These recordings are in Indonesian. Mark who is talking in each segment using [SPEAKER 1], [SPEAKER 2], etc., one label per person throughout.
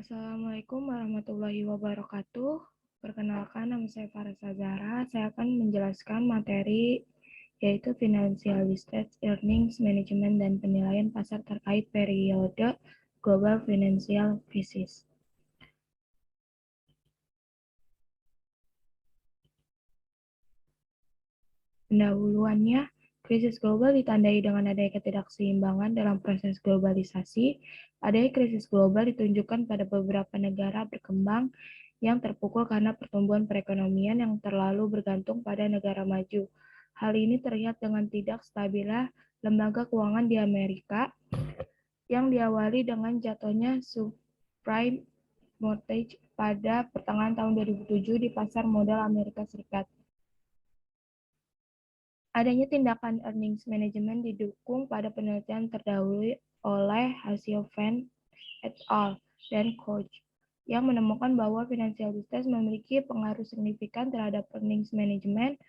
[SPEAKER 1] Assalamualaikum warahmatullahi wabarakatuh. Perkenalkan, nama saya Farasa Zahra. Saya akan menjelaskan materi yaitu Financial Distress Earnings Management dan penilaian pasar terkait periode Global Financial Crisis. Pendahuluannya, krisis global ditandai dengan adanya ketidakseimbangan dalam proses globalisasi. Adanya krisis global ditunjukkan pada beberapa negara berkembang yang terpukul karena pertumbuhan perekonomian yang terlalu bergantung pada negara maju. Hal ini terlihat dengan tidak stabilnya lembaga keuangan di Amerika yang diawali dengan jatuhnya subprime mortgage pada pertengahan tahun 2007 di pasar modal Amerika Serikat. Adanya tindakan earnings management didukung pada penelitian terdahulu oleh Hasselhoff et al. Dan Koch, yang menemukan bahwa financial distress memiliki pengaruh signifikan terhadap earnings management,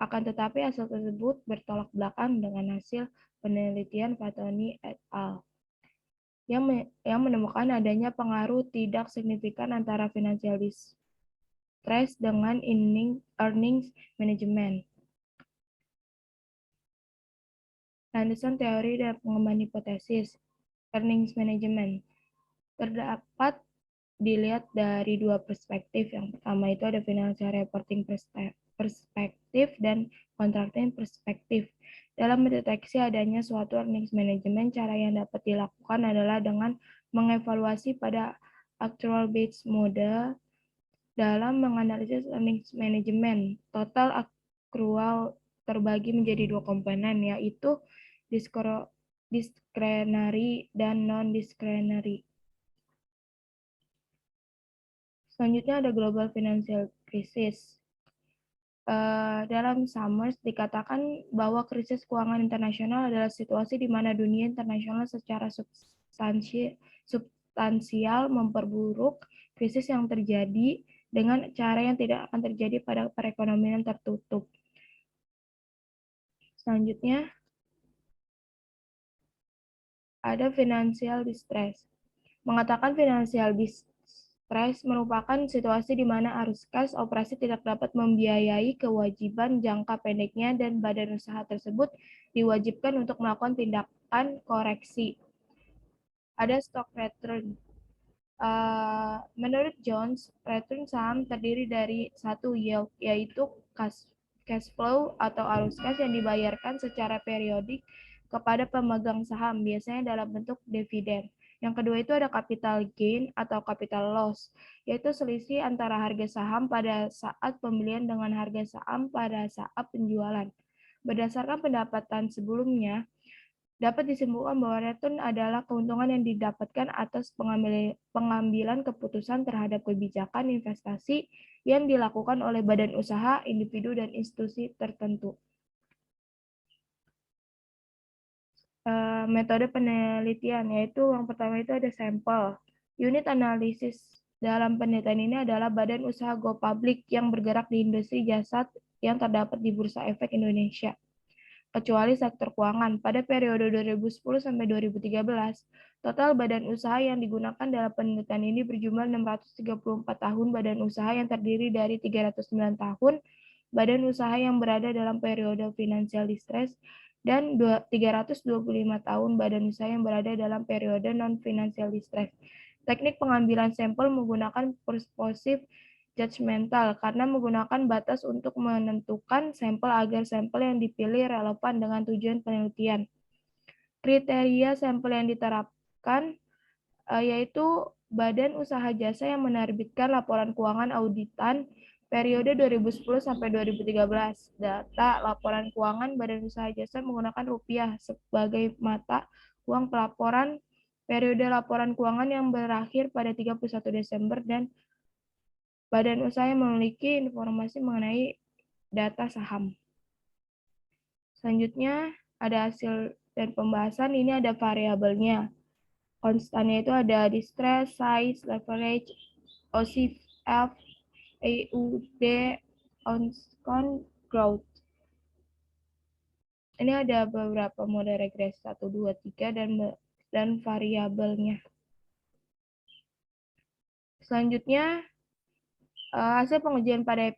[SPEAKER 1] akan tetapi hasil tersebut bertolak belakang dengan hasil penelitian Fatoni et al. yang menemukan adanya pengaruh tidak signifikan antara financial distress dengan earnings management. Landasan teori dan pengembangan hipotesis earnings management terdapat dilihat dari dua perspektif. Yang pertama itu ada financial reporting perspektif dan contracting perspektif. Dalam mendeteksi adanya suatu earnings management, cara yang dapat dilakukan adalah dengan mengevaluasi pada actual based model. Dalam menganalisis earnings management, total accrual terbagi menjadi dua komponen, yaitu discretionary dan non-discretionary. Selanjutnya ada global financial crisis. Dalam Summers dikatakan bahwa krisis keuangan internasional adalah situasi di mana dunia internasional secara substansial memperburuk krisis yang terjadi dengan cara yang tidak akan terjadi pada perekonomian tertutup. Selanjutnya ada financial distress. Mengatakan financial distress merupakan situasi di mana arus kas operasi tidak dapat membiayai kewajiban jangka pendeknya dan badan usaha tersebut diwajibkan untuk melakukan tindakan koreksi. Ada stock return. Menurut Jones, return saham terdiri dari satu yield, yaitu cash flow atau arus kas yang dibayarkan secara periodik kepada pemegang saham, biasanya dalam bentuk dividen. Yang kedua itu ada capital gain atau capital loss, yaitu selisih antara harga saham pada saat pembelian dengan harga saham pada saat penjualan. Berdasarkan pendapatan sebelumnya, dapat disimpulkan bahwa return adalah keuntungan yang didapatkan atas pengambilan keputusan terhadap kebijakan investasi yang dilakukan oleh badan usaha, individu, dan institusi tertentu. Metode penelitian, yaitu yang pertama itu ada sampel. Unit analisis dalam penelitian ini adalah badan usaha go public yang bergerak di industri jasa yang terdapat di Bursa Efek Indonesia, kecuali sektor keuangan. Pada periode 2010 sampai 2013, total badan usaha yang digunakan dalam penelitian ini berjumlah 634 tahun badan usaha yang terdiri dari 309 tahun badan usaha yang berada dalam periode financial distress dan 325 tahun badan usaha yang berada dalam periode non-financial distress. Teknik pengambilan sampel menggunakan persuasive judgmental karena menggunakan batas untuk menentukan sampel agar sampel yang dipilih relevan dengan tujuan penelitian. Kriteria sampel yang diterapkan yaitu badan usaha jasa yang menerbitkan laporan keuangan auditan periode 2010 sampai 2013. Data laporan keuangan badan usaha jasa menggunakan rupiah sebagai mata uang pelaporan periode laporan keuangan yang berakhir pada 31 Desember dan badan usaha yang memiliki informasi mengenai data saham. Selanjutnya ada hasil dan pembahasan, ini ada variabelnya. Konstannya itu ada distress, size, leverage, OCF, EUD, on growth. Ini ada beberapa mode regresi 1, 2, 3 dan variabelnya. Selanjutnya, hasil pengujian pada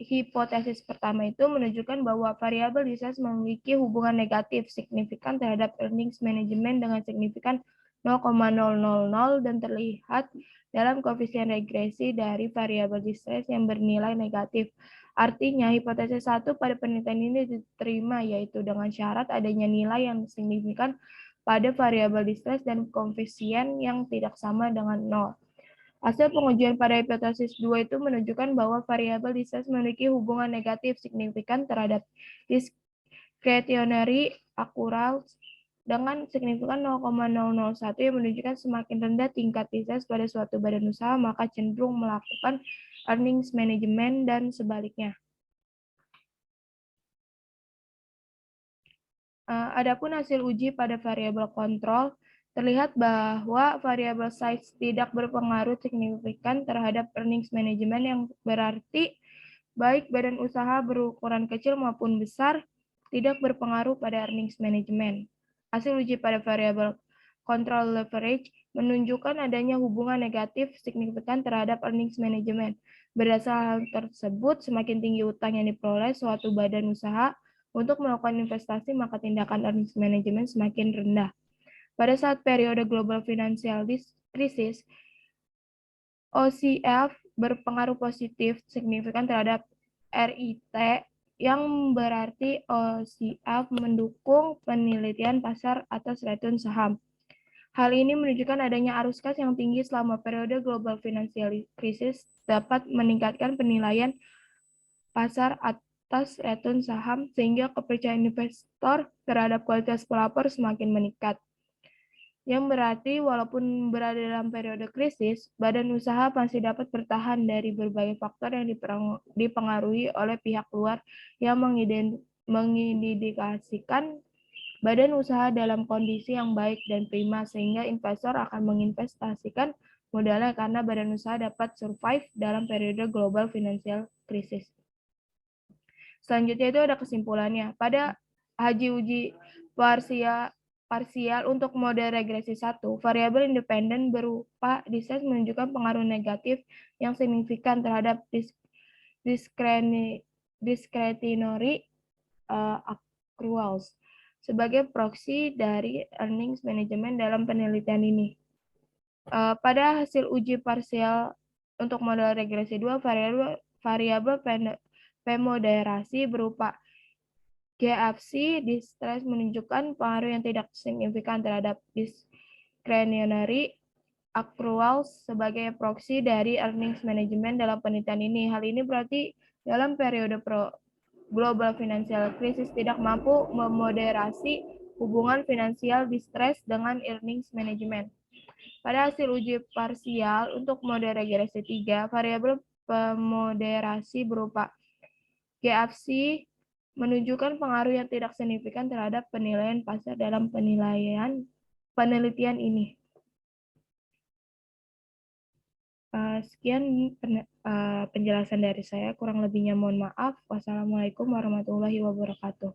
[SPEAKER 1] hipotesis pertama itu menunjukkan bahwa variabel distress memiliki hubungan negatif signifikan terhadap earnings management dengan signifikan 0,000 dan terlihat dalam koefisien regresi dari variabel distress yang bernilai negatif. Artinya, hipotesis 1 pada penelitian ini diterima, yaitu dengan syarat adanya nilai yang signifikan pada variabel distress dan koefisien yang tidak sama dengan 0. Hasil pengujian pada hipotesis 2 itu menunjukkan bahwa variabel distress memiliki hubungan negatif signifikan terhadap discretionary accruals dengan signifikan 0,001 yang menunjukkan semakin rendah tingkat distress pada suatu badan usaha, maka cenderung melakukan earnings management dan sebaliknya. Adapun hasil uji pada variabel kontrol, terlihat bahwa variabel size tidak berpengaruh signifikan terhadap earnings management, yang berarti baik badan usaha berukuran kecil maupun besar tidak berpengaruh pada earnings management. Hasil uji pada variabel control leverage menunjukkan adanya hubungan negatif signifikan terhadap earnings management. Berdasarkan hal tersebut, semakin tinggi utang yang diperoleh suatu badan usaha untuk melakukan investasi, maka tindakan earnings management semakin rendah. Pada saat periode global financial crisis, OCF berpengaruh positif signifikan terhadap RIT, yang berarti OCF mendukung penelitian pasar atas return saham. Hal ini menunjukkan adanya arus kas yang tinggi selama periode global financial crisis dapat meningkatkan penilaian pasar atas return saham, sehingga kepercayaan investor terhadap kualitas pelapor semakin meningkat. Yang berarti walaupun berada dalam periode krisis, badan usaha masih dapat bertahan dari berbagai faktor yang dipengaruhi oleh pihak luar yang mengindikasikan badan usaha dalam kondisi yang baik dan prima, sehingga investor akan menginvestasikan modalnya karena badan usaha dapat survive dalam periode global financial crisis. Selanjutnya itu ada kesimpulannya. Pada haji uji parsial untuk model regresi 1, variabel independen berupa distress menunjukkan pengaruh negatif yang signifikan terhadap discretionary accruals sebagai proksi dari earnings management dalam penelitian ini. Pada hasil uji parsial untuk model regresi 2, variabel pemoderasi berupa GFC distress menunjukkan pengaruh yang tidak signifikan terhadap discretionary accruals sebagai proksi dari earnings management dalam penelitian ini. Hal ini berarti dalam periode global financial crisis tidak mampu memoderasi hubungan finansial distress dengan earnings management. Pada hasil uji parsial untuk model regresi 3, variabel pemoderasi berupa GFC menunjukkan pengaruh yang tidak signifikan terhadap penilaian pasar dalam penelitian ini. Sekian penjelasan dari saya, kurang lebihnya mohon maaf. Wassalamualaikum warahmatullahi wabarakatuh.